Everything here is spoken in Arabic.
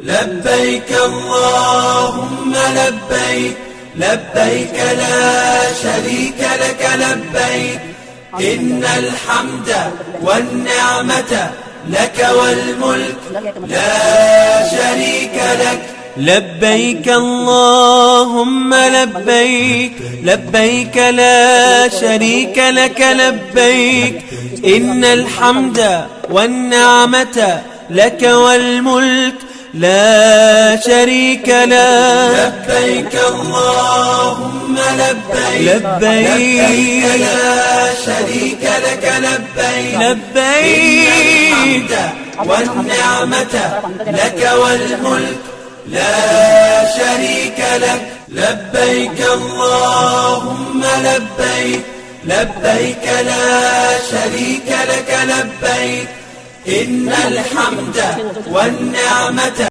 لبيك اللهم لبيك، لبيك لا شريك لك لبيك، إن الحمد والنعمة لك والملك لا شريك لك. لبيك اللهم لبيك، لبيك لا شريك لك لبيك، إن الحمد والنعمة لك والملك لا شريك لك. لبيك اللهم لبيك، لبيك لا شريك لك لبيك، لبيك والنعمة لك والملك لا شريك لك. لبيك اللهم لبيك، لبيك لا شريك لك لبيك، إن الحمد والنعمة